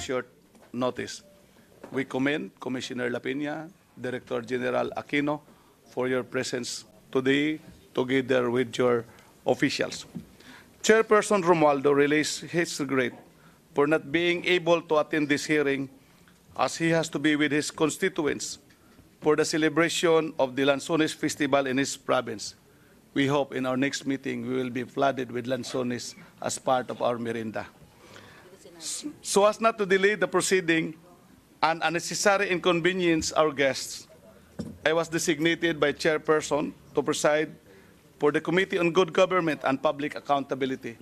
short notice. We commend Commissioner Lapina, Director General Aquino, for your presence today together with your officials. Chairperson Romualdo relays his regret for not being able to attend this hearing as he has to be with his constituents for the celebration of the Lanzones Festival in his province. We hope in our next meeting we will be flooded with lanzones as part of our merienda. So as not to delay the proceeding and unnecessary inconvenience our guests, I was designated by Chairperson to preside for the Committee on Good Government and Public Accountability.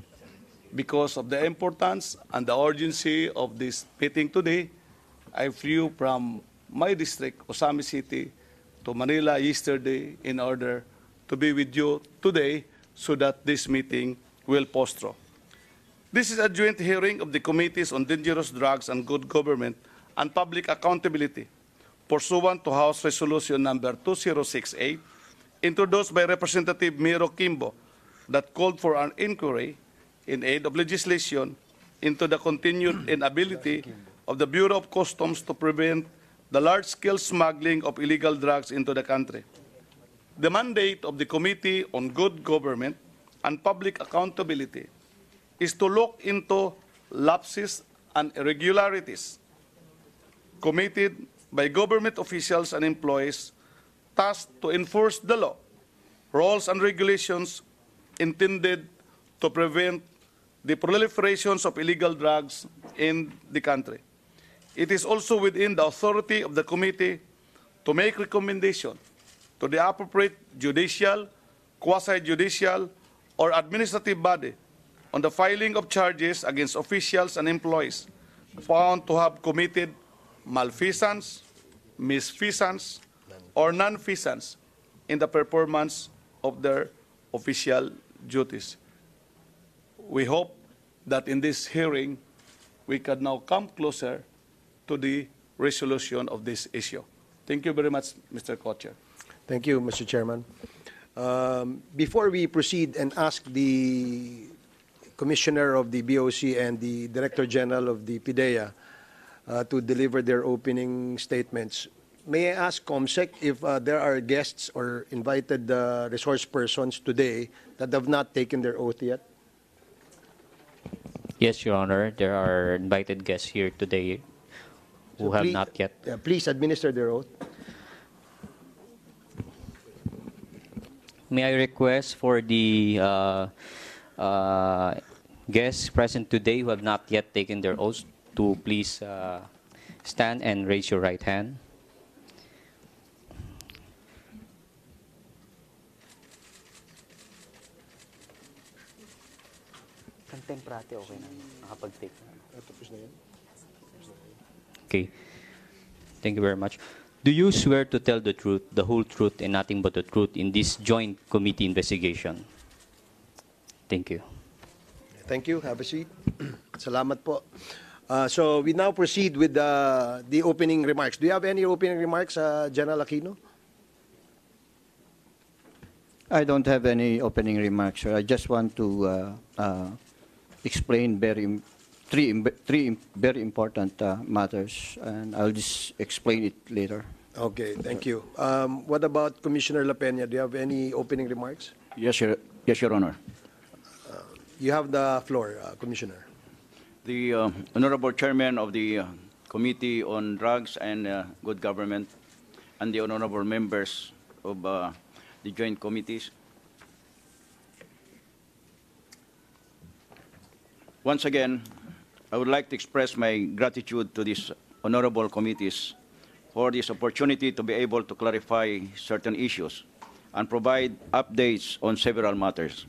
Because of the importance and the urgency of this meeting today, I flew from my district, Osami City, to Manila yesterday in order to be with you today so that this meeting will postro. This is a joint hearing of the Committees on Dangerous Drugs and Good Government and Public Accountability, pursuant to House Resolution number 2068, introduced by Representative Miro Kimbo, that called for an inquiry in aid of legislation into the continued inability of the Bureau of Customs to prevent the large-scale smuggling of illegal drugs into the country. The mandate of the Committee on Good Government and Public Accountability is to look into lapses and irregularities committed by government officials and employees tasked to enforce the law, rules and regulations intended to prevent the proliferations of illegal drugs in the country. It is also within the authority of the committee to make recommendations to the appropriate judicial, quasi-judicial, or administrative body on the filing of charges against officials and employees found to have committed malfeasance, misfeasance, or nonfeasance in the performance of their official duties. We hope that in this hearing, we can now come closer to the resolution of this issue. Thank you very much, Mr. Co-Chair. Thank you, Mr. Chairman. Before we proceed and ask the Commissioner of the BOC and the Director General of the PIDEA to deliver their opening statements, may I ask COMSEC if there are guests or invited resource persons today that have not taken their oath yet? Yes, Your Honor. There are invited guests here today who have not yet. Please administer their oath. May I request for the guests present today who have not yet taken their oaths to please stand and raise your right hand. Okay. Thank you very much. Do you swear to tell the truth, the whole truth, and nothing but the truth in this joint committee investigation? Thank you. Thank you. Have a seat. Salamat po. So we now proceed with the opening remarks. Do you have any opening remarks, General Aquino? I don't have any opening remarks, sir. I just want to explain three very important matters, and I'll just explain it later. Okay, thank you. What about Commissioner Lapena? Do you have any opening remarks? Yes, Your Honor. You have the floor, Commissioner. The Honorable Chairman of the Committee on Drugs and Good Government and the Honorable Members of the Joint Committees. Once again, I would like to express my gratitude to these honorable committees for this opportunity to be able to clarify certain issues and provide updates on several matters.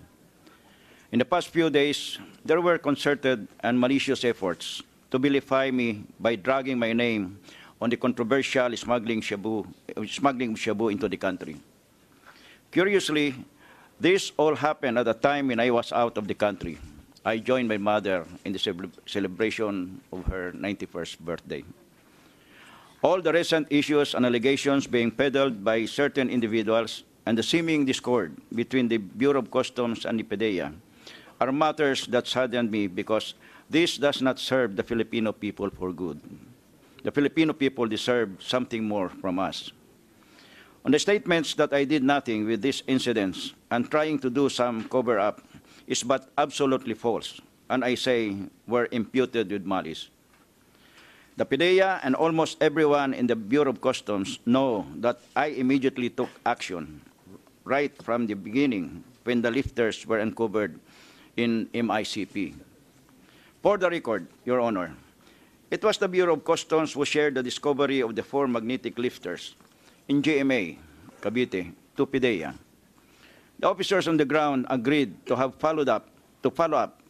In the past few days, there were concerted and malicious efforts to vilify me by dragging my name on the controversial smuggling of shabu into the country. Curiously, this all happened at a time when I was out of the country. I joined my mother in the celebration of her 91st birthday. All the recent issues and allegations being peddled by certain individuals and the seeming discord between the Bureau of Customs and the PIDEA are matters that saddened me because This does not serve the Filipino people for good. The Filipino people deserve something more from us. On the statements that I did nothing with these incidents and trying to do some cover-up is but absolutely false, and I say were imputed with malice. The PDEA and almost everyone in the Bureau of Customs know that I immediately took action right from the beginning when the lifters were uncovered in MICP. For the record, Your Honor, it was the Bureau of Customs who shared the discovery of the 4 magnetic lifters in GMA, Cavite, to PDEA. The officers on the ground agreed to follow up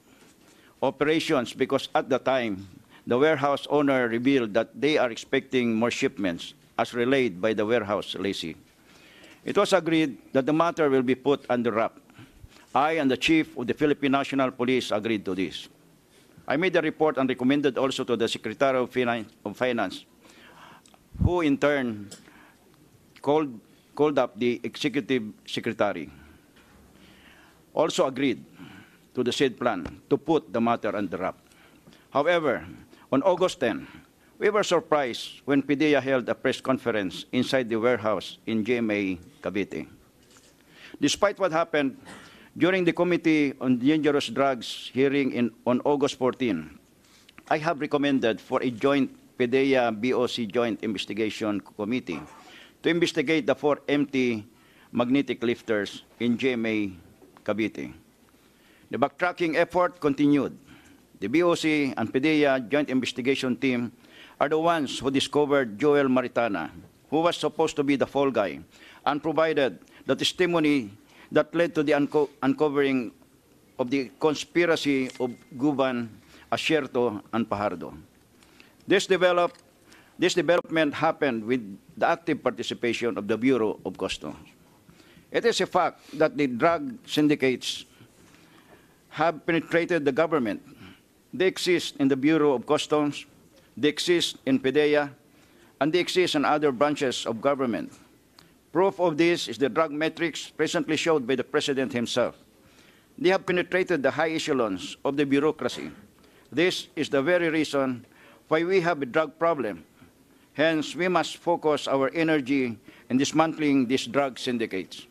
operations because at the time, the warehouse owner revealed that they are expecting more shipments as relayed by the warehouse lessee. It was agreed that the matter will be put under wrap. I and the Chief of the Philippine National Police agreed to this. I made a report and recommended also to the Secretary of Finance, who in turn called up the Executive Secretary. Also agreed to the said plan to put the matter under wrap. However, on August 10, we were surprised when PDEA held a press conference inside the warehouse in GMA, Cavite. Despite what happened during the Committee on Dangerous Drugs hearing on August 14, I have recommended for a joint PDEA-BOC Joint Investigation Committee to investigate the 4 empty magnetic lifters in GMA, Cavite. The backtracking effort continued. The BOC and PDEA Joint Investigation Team are the ones who discovered Joel Maritana, who was supposed to be the fall guy, and provided the testimony that led to the uncovering of the conspiracy of Guban, Asierto, and Pajardo. This development happened with the active participation of the Bureau of Customs. It is a fact that the drug syndicates have penetrated the government. They exist in the Bureau of Customs, they exist in PDEA, and they exist in other branches of government. Proof of this is the drug metrics presently showed by the President himself. They have penetrated the high echelons of the bureaucracy. This is the very reason why we have a drug problem. Hence, we must focus our energy in dismantling these drug syndicates.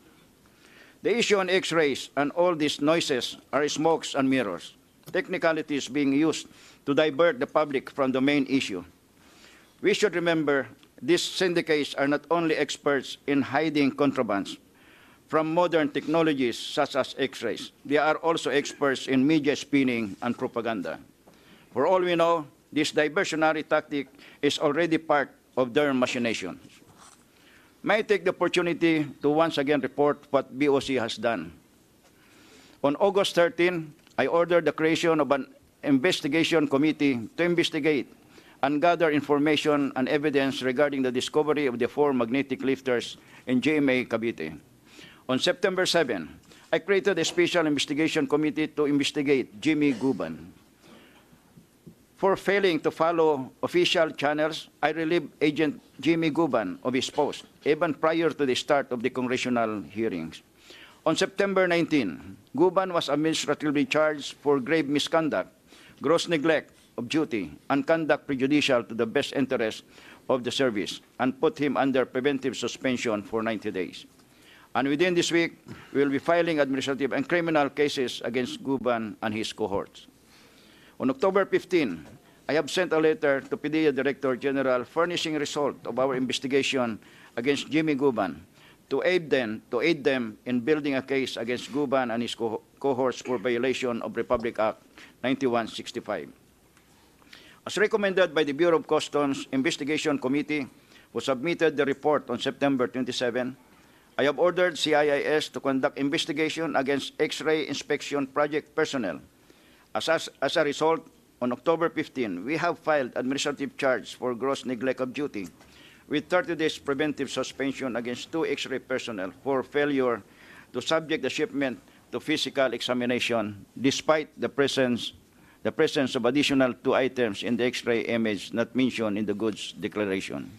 The issue on X-rays and all these noises are smokes and mirrors, technicalities being used to divert the public from the main issue. We should remember these syndicates are not only experts in hiding contrabands from modern technologies such as X-rays, they are also experts in media spinning and propaganda. For all we know, this diversionary tactic is already part of their machinations. May I take the opportunity to once again report what BOC has done. On August 13, I ordered the creation of an investigation committee to investigate and gather information and evidence regarding the discovery of the 4 magnetic lifters in GMA, Cavite. On September 7, I created a special investigation committee to investigate Jimmy Guban. For failing to follow official channels, I relieved Agent Jimmy Guban of his post, even prior to the start of the congressional hearings. On September 19, Guban was administratively charged for grave misconduct, gross neglect of duty, and conduct prejudicial to the best interest of the service, and put him under preventive suspension for 90 days. And within this week, we will be filing administrative and criminal cases against Guban and his cohorts. On October 15, I have sent a letter to PDEA Director General furnishing result of our investigation against Jimmy Guban to aid them in building a case against Guban and his cohorts for violation of Republic Act 9165. As recommended by the Bureau of Customs Investigation Committee, who submitted the report on September 27, I have ordered CIIS to conduct investigation against X-ray inspection project personnel. As a result, on October 15, we have filed administrative charge for gross neglect of duty with 30 days preventive suspension against 2 X-ray personnel for failure to subject the shipment to physical examination despite the presence of additional 2 items in the X-ray image not mentioned in the goods declaration.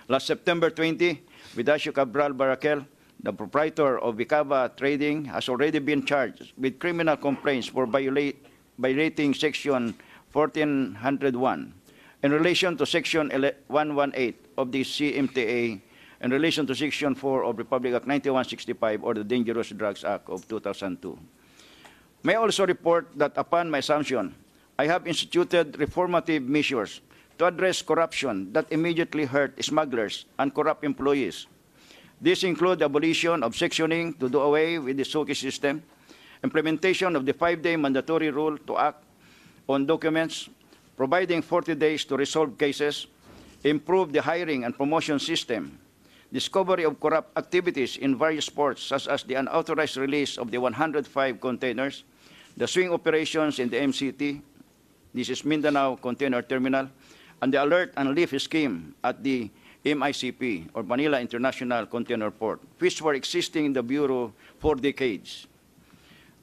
Last September 20, Vidacio Cabral Barakel, the proprietor of Vicava Trading, has already been charged with criminal complaints for violating Section 1401 in relation to Section 118 of the CMTA in relation to Section 4 of Republic Act 9165 or the Dangerous Drugs Act of 2002. May I also report that upon my assumption, I have instituted reformative measures to address corruption that immediately hurt smugglers and corrupt employees. These include the abolition of sectioning to do away with the SOKI system, implementation of the 5-day mandatory rule to act on documents, providing 40 days to resolve cases, improve the hiring and promotion system, discovery of corrupt activities in various ports, such as the unauthorized release of the 105 containers, the swing operations in the MCT, this is Mindanao Container Terminal, and the alert and leave scheme at the MICP, or Manila International Container Port, which were existing in the Bureau for decades.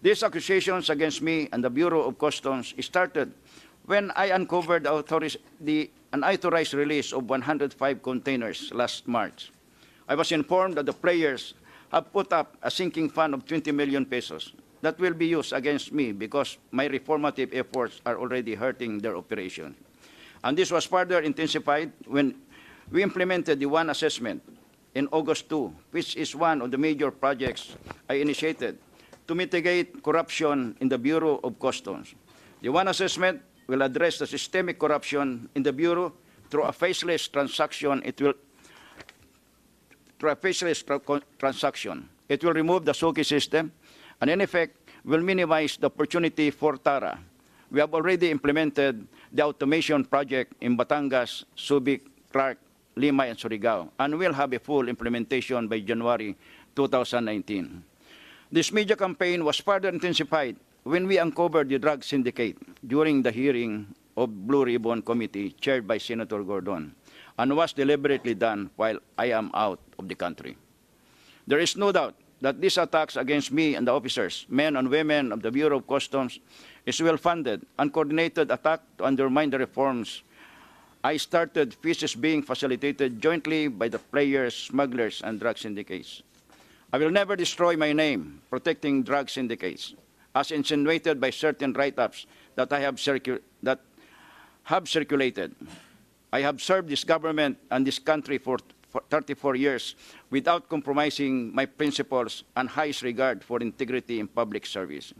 These accusations against me and the Bureau of Customs started when I uncovered the unauthorized release of 105 containers last March. I was informed that the players have put up a sinking fund of 20 million pesos that will be used against me because my reformative efforts are already hurting their operation. And this was further intensified when we implemented the One Assessment in August 2, which is one of the major projects I initiated to mitigate corruption in the Bureau of Customs. The One Assessment will address the systemic corruption in the Bureau through a faceless transaction. It will remove the SOKI system and, in effect, will minimize the opportunity for TARA. We have already implemented the automation project in Batangas, Subic, Clark, Lima, and Surigao, and will have a full implementation by January 2019. This media campaign was further intensified when we uncovered the drug syndicate during the hearing of Blue Ribbon Committee chaired by Senator Gordon, and was deliberately done while I am out of the country. There is no doubt that these attacks against me and the officers, men and women of the Bureau of Customs, is well-funded and coordinated attack to undermine the reforms I started, which is being facilitated jointly by the players, smugglers, and drug syndicates. I will never destroy my name protecting drug syndicates, as insinuated by certain write-ups that have circulated. I have served this government and this country for 34 years without compromising my principles and highest regard for integrity in public service.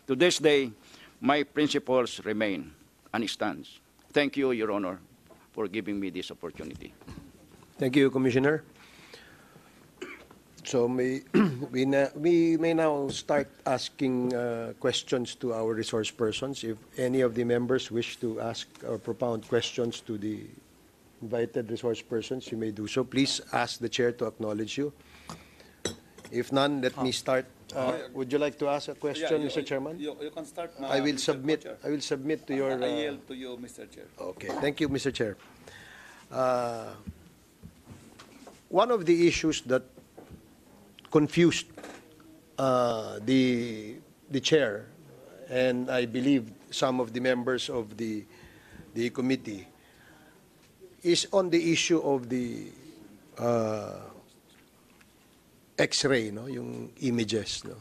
To this day, my principles remain and stands. Thank you, Your Honor, for giving me this opportunity. Thank you, Commissioner. So we may now start asking questions to our resource persons. If any of the members wish to ask or propound questions to the invited resource persons, you may do so. Please ask the chair to acknowledge you. If none, let me start. Would you like to ask a question, Mr. Chairman? You can start. I will submit to your. I yield to you, Mr. Chair. Okay. Thank you, Mr. Chair. One of the issues that confused the chair, and I believe some of the members of the committee, is on the issue of the X-ray, no, yung images, no.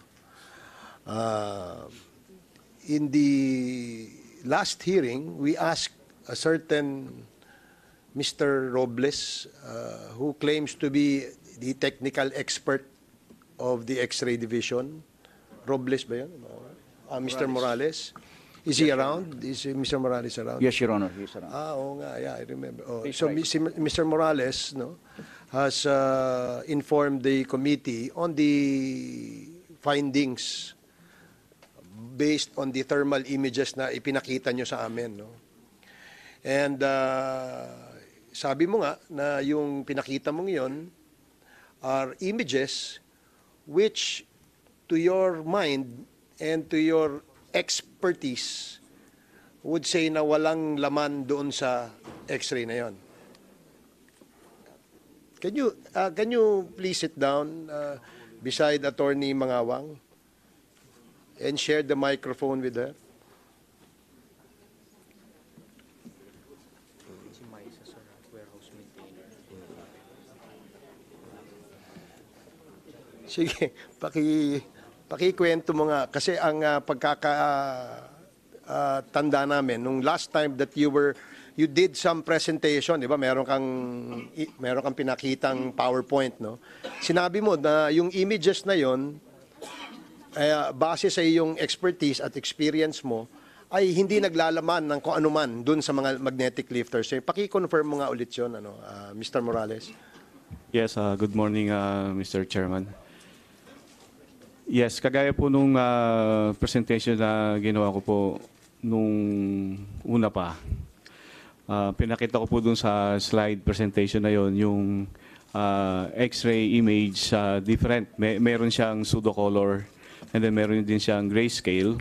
In the last hearing, we asked a certain Mr. Robles, who claims to be the technical expert of the X-ray division. Robles ba yun? Mr. Morales. Is he around? Is Mr. Morales around? Yes, Your Honor, he's around. Oo nga, yeah, I remember. Oh, so Mr. Morales, no, has informed the committee on the findings based on the thermal images na ipinakita nyo sa amin, no? And sabi mo nga na yung pinakita mong yon are images which, to your mind and to your expertise, would say na walang laman doon sa X-ray na yon. Can you please sit down beside Attorney Mangawang and share the microphone with her? Sige, pakikwento mo nga kasi ang tanda namin, nung last time that you did some presentation, di ba? Meron kang pinakitang PowerPoint, no? Sinabi mo na yung images na yon, base sa iyong expertise at experience mo, ay hindi naglalaman ng kung ano man dun sa mga magnetic lifters. Paki-confirm mo nga ulit yun, Mr. Morales. Yes, good morning, Mr. Chairman. Yes, kagaya po nung presentation na ginawa ko po nung una pa, pinakita ko po dun sa slide presentation na yon yung X-ray image different. Meron siyang pseudo-color and then meron din siyang grayscale.